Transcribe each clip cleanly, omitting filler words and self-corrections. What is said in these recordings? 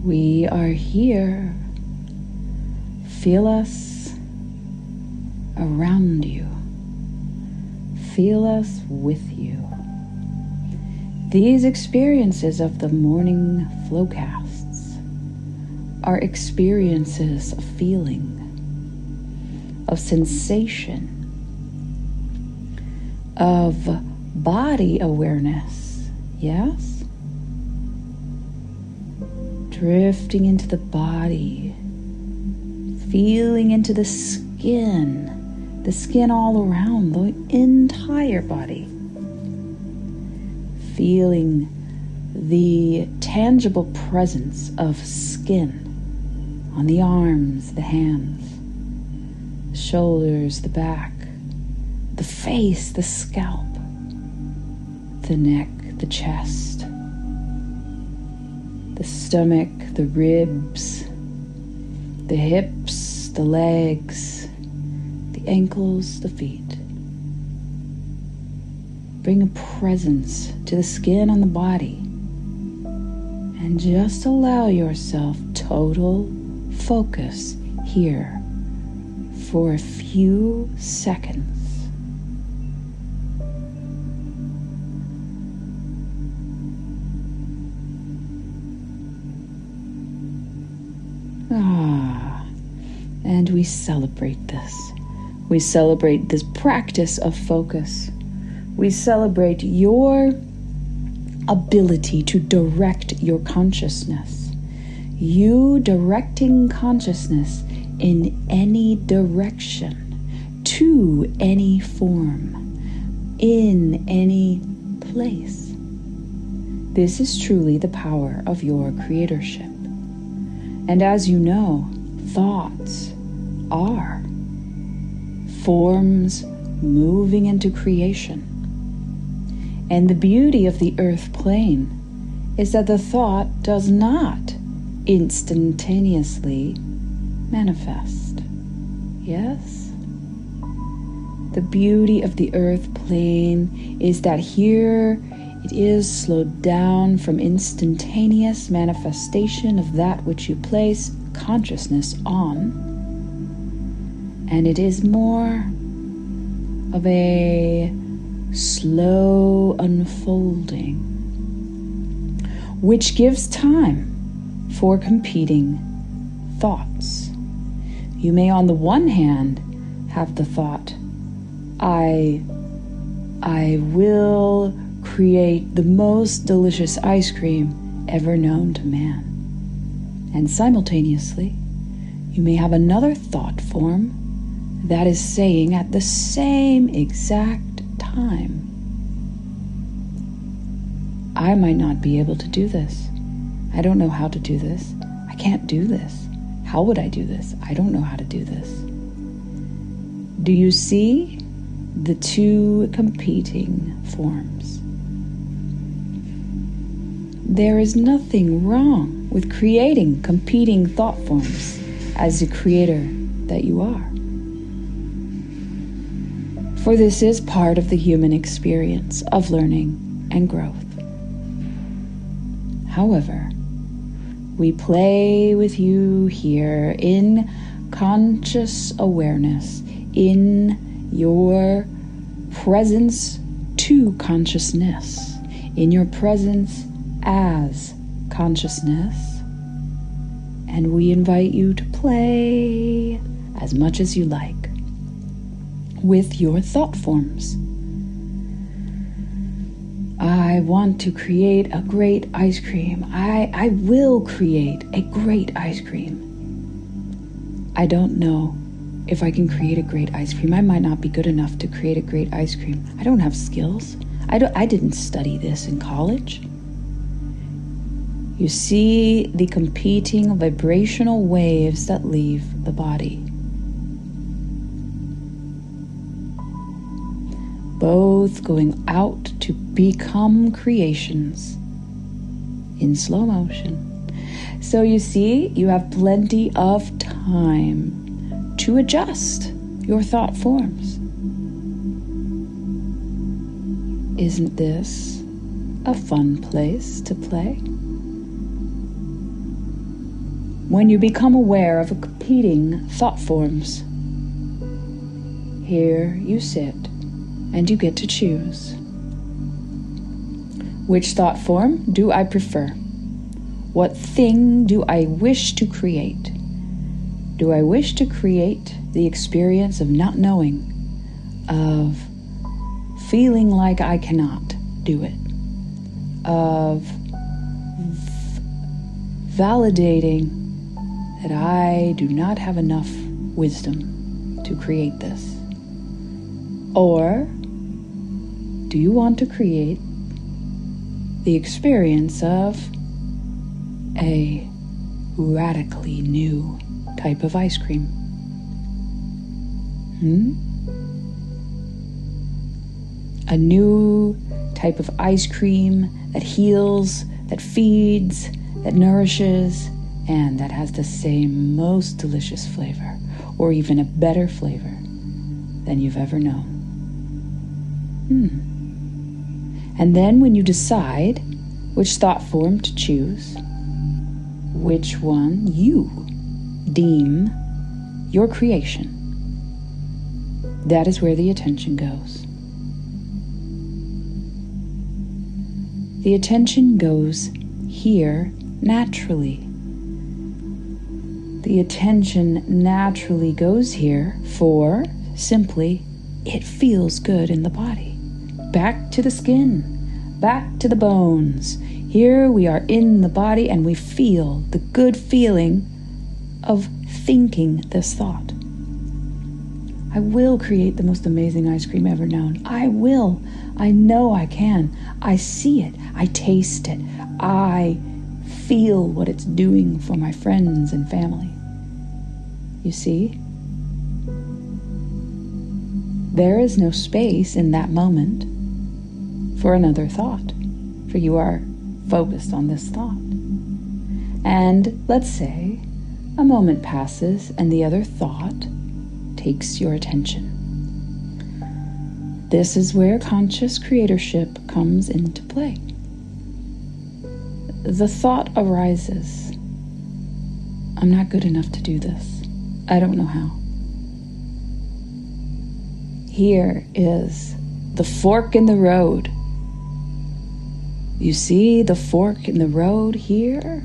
We are here. Feel us around you. Feel us with you. These experiences of the morning Flowcasts are experiences of feeling, of sensation, of body awareness, yes? Drifting into the body, feeling into the skin all around the entire body. Feeling the tangible presence of skin on the arms, the hands, the shoulders, the back, the face, the scalp, the neck, the chest, the stomach, the ribs, the hips, the legs, the ankles, the feet. Bring a presence to the skin on the body and just allow yourself total focus here for a few seconds. And we celebrate this. We celebrate this practice of focus. We celebrate your ability to direct your consciousness. You directing consciousness in any direction, to any form, in any place. This is truly the power of your creatorship. And as you know, thoughts are forms moving into creation. And the beauty of the earth plane is that the thought does not instantaneously manifest. Yes? The beauty of the earth plane is that here it is slowed down from instantaneous manifestation of that which you place consciousness on, and it is more of a slow unfolding, which gives time for competing thoughts. You may, on the one hand, have the thought, I will create the most delicious ice cream ever known to man. And simultaneously, you may have another thought form that is saying at the same exact time, I might not be able to do this. I don't know how to do this. I can't do this. How would I do this? I don't know how to do this. Do you see the two competing forms? There is nothing wrong with creating competing thought forms as the creator that you are. For this is part of the human experience of learning and growth. However, we play with you here in conscious awareness, in your presence to consciousness, in your presence as consciousness, and we invite you to play as much as you like with your thought forms. I want to create a great ice cream. I will create a great ice cream. I don't know if I can create a great ice cream. I might not be good enough to create a great ice cream. I don't have skills. I didn't study this in college. You see the competing vibrational waves that leave the body. Both going out to become creations in slow motion. So you see, you have plenty of time to adjust your thought forms. Isn't this a fun place to play? when you become aware of competing thought forms, here you sit and you get to choose. Which thought form do I prefer? What thing do I wish to create? Do I wish to create the experience of not knowing, of feeling like I cannot do it, of validating that I do not have enough wisdom to create this? Or do you want to create the experience of a radically new type of ice cream? A new type of ice cream that heals, that feeds, that nourishes, and that has the same most delicious flavor, or even a better flavor than you've ever known. And then when you decide which thought form to choose, which one you deem your creation, that is where the attention goes. The attention goes here naturally. The attention naturally goes here for simply, it feels good in the body. Back to the skin, back to the bones. Here we are in the body and we feel the good feeling of thinking this thought. I will create the most amazing ice cream ever known. I will. I know I can. I see it. I taste it. I feel what it's doing for my friends and family. You see? There is no space in that moment for another thought, for you are focused on this thought. And let's say a moment passes and the other thought takes your attention. This is where conscious creatorship comes into play. The thought arises, I'm not good enough to do this. I don't know how. Here is the fork in the road. You see the fork in the road here?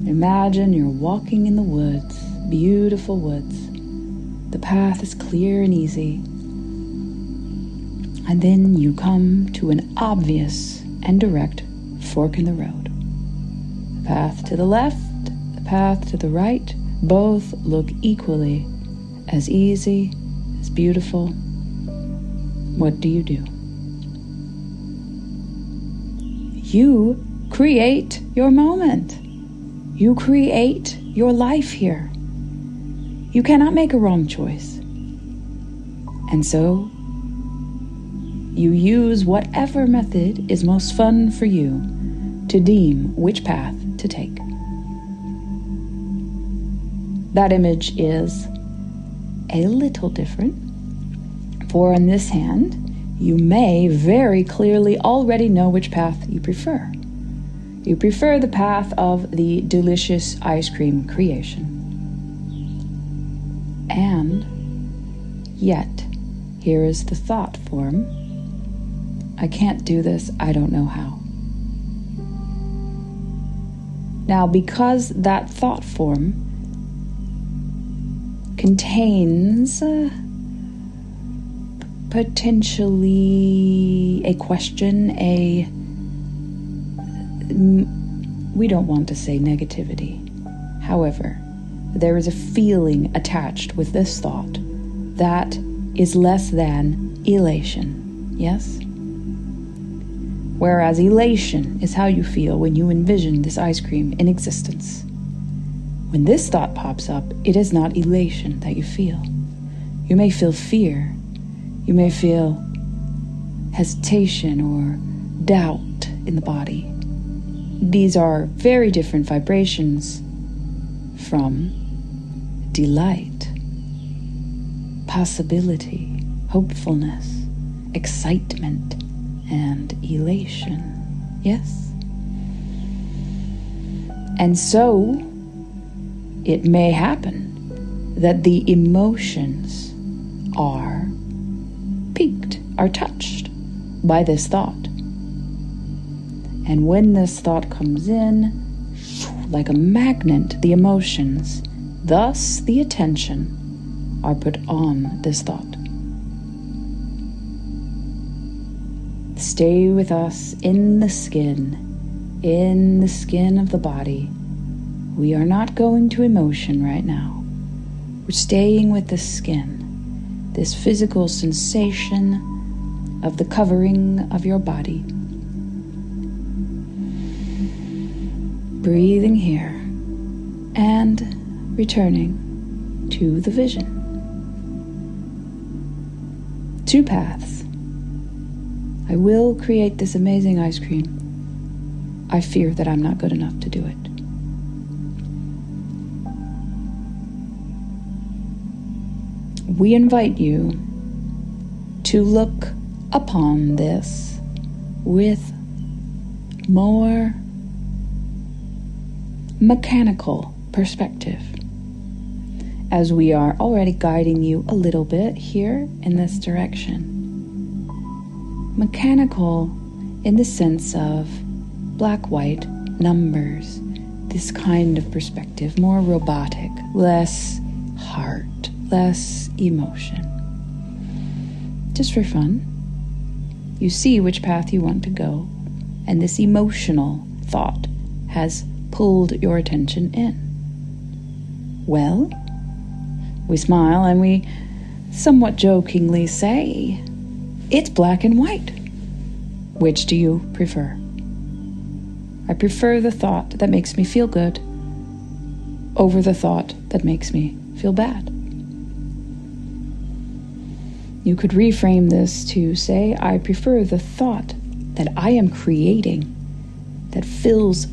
Imagine you're walking in the woods, beautiful woods. The path is clear and easy. And then you come to an obvious and direct fork in the road. The path to the left, the path to the right, both look equally as easy, as beautiful. What do? You create your moment. You create your life here. You cannot make a wrong choice. And so, you use whatever method is most fun for you to deem which path to take. That image is a little different, for in this hand, you may very clearly already know which path you prefer. You prefer the path of the delicious ice cream creation. And yet, here is the thought form. I can't do this, I don't know how. Now, because that thought form contains potentially a question, we don't want to say negativity. However, there is a feeling attached with this thought that is less than elation, yes? Whereas elation is how you feel when you envision this ice cream in existence. When this thought pops up, it is not elation that you feel. You may feel fear. You may feel hesitation or doubt in the body. These are very different vibrations from delight, possibility, hopefulness, excitement, and elation. Yes? And so, it may happen that the emotions are piqued, are touched by this thought. And when this thought comes in, like a magnet, the emotions, thus the attention, are put on this thought. Stay with us in the skin of the body. We are not going to emotion right now. We're staying with the skin, this physical sensation of the covering of your body. Breathing here and returning to the vision. 2 paths. I will create this amazing ice cream. I fear that I'm not good enough to do it. We invite you to look upon this with more mechanical perspective, as we are already guiding you a little bit here in this direction. Mechanical in the sense of black-white numbers, this kind of perspective, more robotic, less heart, less emotion. Just for fun, you see which path you want to go, and this emotional thought has pulled your attention in. Well, we smile and we somewhat jokingly say, it's black and white. Which do you prefer? I prefer the thought that makes me feel good over the thought that makes me feel bad. You could reframe this to say, I prefer the thought that I am creating that fills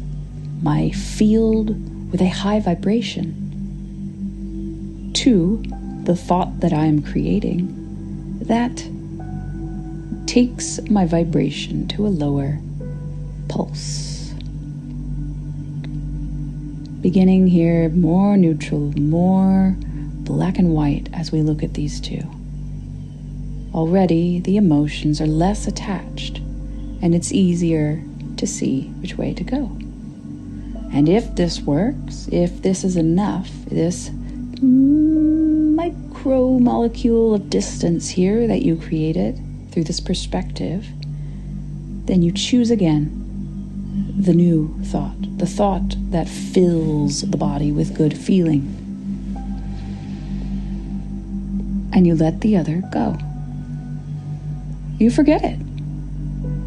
my field with a high vibration to the thought that I am creating that takes my vibration to a lower pulse. Beginning here, more neutral, more black and white as we look at these two. Already the emotions are less attached, and it's easier to see which way to go. And if this works, if this is enough, this micromolecule of distance here that you created through this perspective, then you choose again the new thought, the thought that fills the body with good feeling. And you let the other go. You forget it.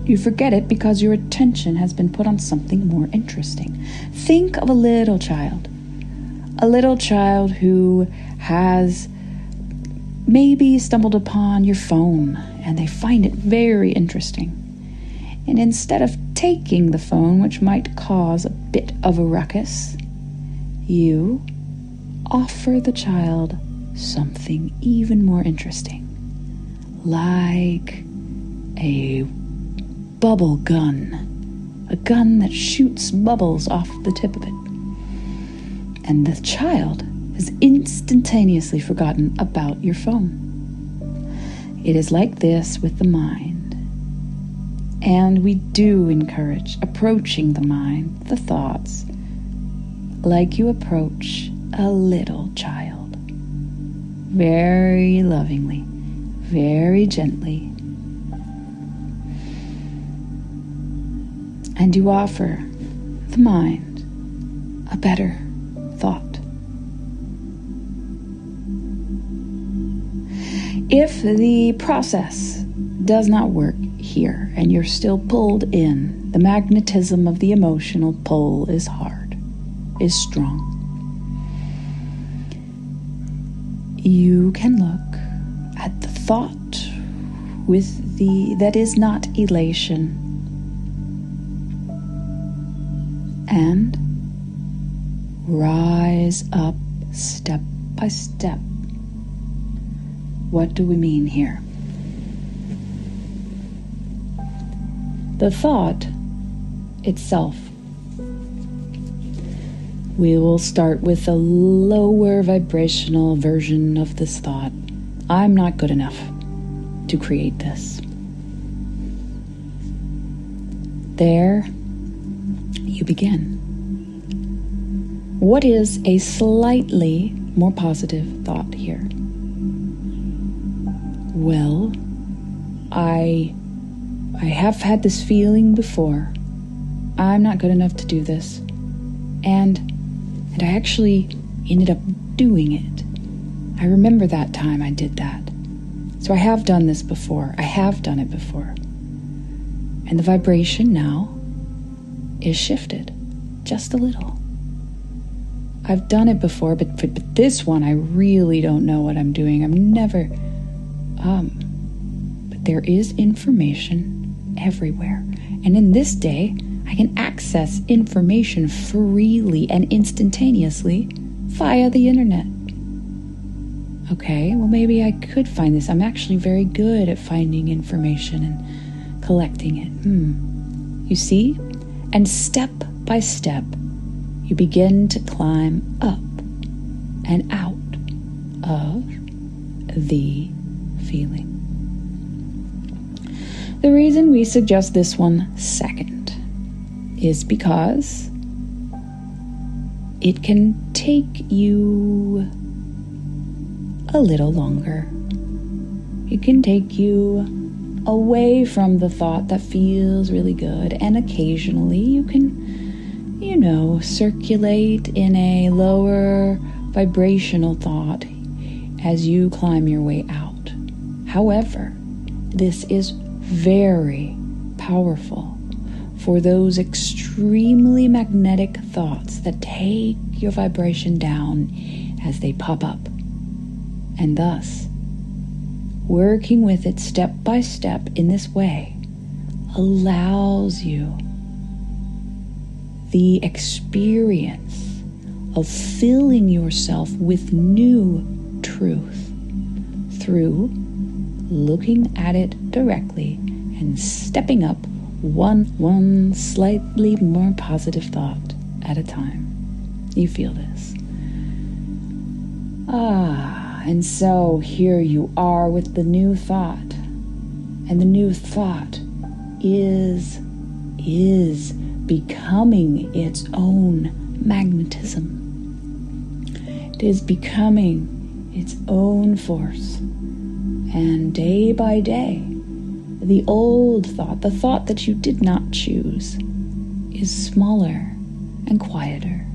You forget it because your attention has been put on something more interesting. Think of a little child who has maybe stumbled upon your phone and they find it very interesting. And instead of taking the phone, which might cause a bit of a ruckus, you offer the child something even more interesting, like a bubble gun, a gun that shoots bubbles off the tip of it. And the child has instantaneously forgotten about your phone. It is like this with the mind. And we do encourage approaching the mind, the thoughts, like you approach a little child. Very lovingly, very gently. And you offer the mind a better thought. If the process does not work here and you're still pulled in, the magnetism of the emotional pull is hard, is strong. You can look at the thought that is not elation, and rise up step by step. What do we mean here? The thought itself We will start with a lower vibrational version of this thought. I'm not good enough to create this. There you begin. What is a slightly more positive thought here? Well, I have had this feeling before. I'm not good enough to do this. And I actually ended up doing it. I remember that time I did that. So I have done this before. I have done it before. And the vibration now is shifted just a little. I've done it before, but this one I really don't know what I'm doing. I'm never... But there is information everywhere. And in this day, I can access information freely and instantaneously via the internet. Okay, well maybe I could find this. I'm actually very good at finding information and collecting it. You see? And step by step, you begin to climb up and out of the feeling. The reason we suggest this one second is because it can take you a little longer. It can take you away from the thought that feels really good, and occasionally you can, circulate in a lower vibrational thought as you climb your way out. However, this is very powerful for those extremely magnetic thoughts that take your vibration down as they pop up. And thus, working with it step by step in this way allows you the experience of filling yourself with new truth through looking at it directly and stepping up one slightly more positive thought at a time. You feel this. And so here you are with the new thought. And the new thought is becoming its own magnetism. It is becoming its own force. And day by day, the old thought, the thought that you did not choose, is smaller and quieter,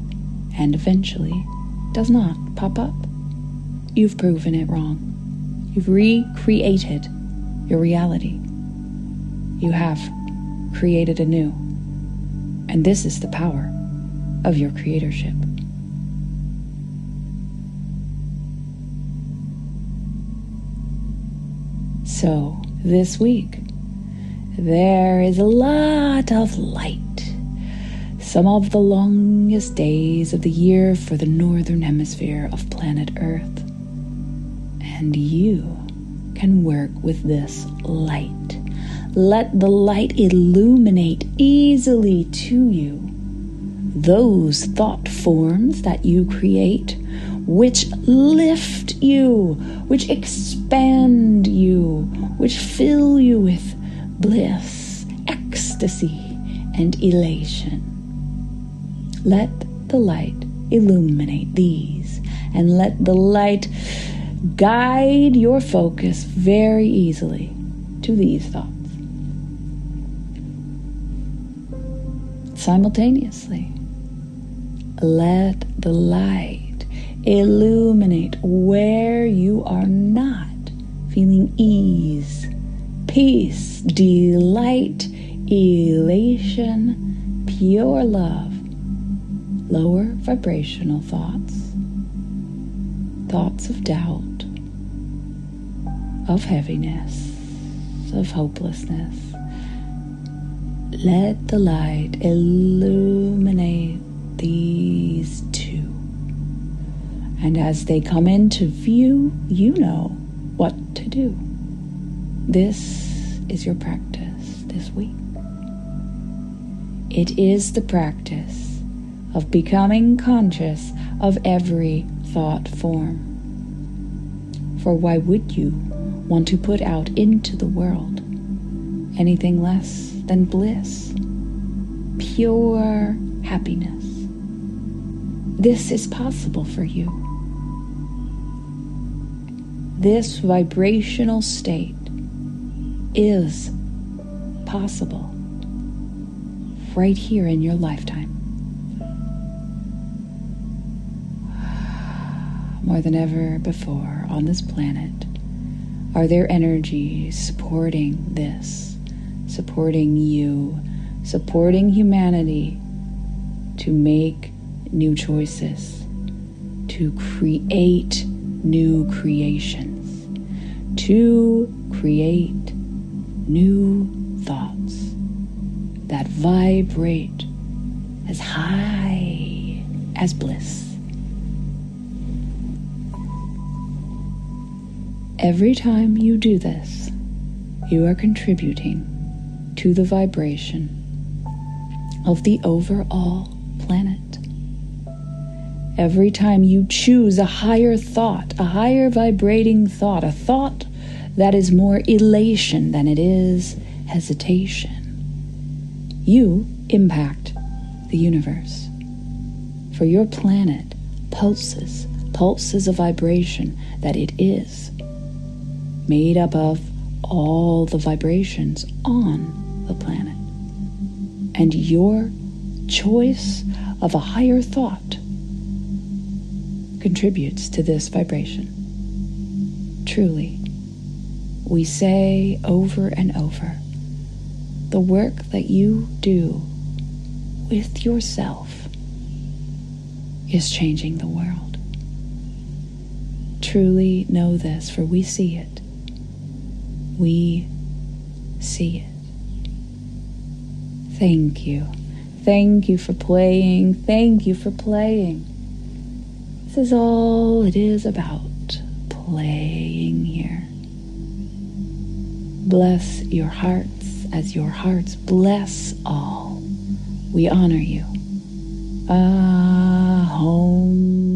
and eventually does not pop up. You've proven it wrong. You've recreated your reality. You have created anew. And this is the power of your creatorship. So, this week, there is a lot of light. Some of the longest days of the year for the northern hemisphere of planet Earth. And you can work with this light. Let the light illuminate easily to you those thought forms that you create, which lift you, which expand you, which fill you with bliss, ecstasy, and elation. Let the light illuminate these, and let the light guide your focus very easily to these thoughts. Simultaneously, let the light illuminate where you are not feeling ease, peace, delight, elation, pure love, lower vibrational thoughts, thoughts of doubt, of heaviness, of hopelessness. Let the light illuminate these too. And as they come into view, you know what to do. This is your practice this week. It is the practice of becoming conscious of every thought form. For why would you want to put out into the world anything less than bliss, pure happiness? This is possible for you. This vibrational state is possible right here in your lifetime. More than ever before on this planet, are there energies supporting this, supporting you, supporting humanity to make new choices, to create new creations, to create new thoughts that vibrate as high as bliss. Every time you do this, you are contributing to the vibration of the overall planet. Every time you choose a higher thought, a higher vibrating thought, a thought that is more elation than it is hesitation, you impact the universe. For your planet pulses of vibration that it is made up of all the vibrations on the planet. And your choice of a higher thought contributes to this vibration. Truly, we say over and over, the work that you do with yourself is changing the world. Truly know this, for we see it. We see it. Thank you. Thank you for playing. Thank you for playing. This is all it is about, playing here. Bless your hearts as your hearts bless all. We honor you. Home.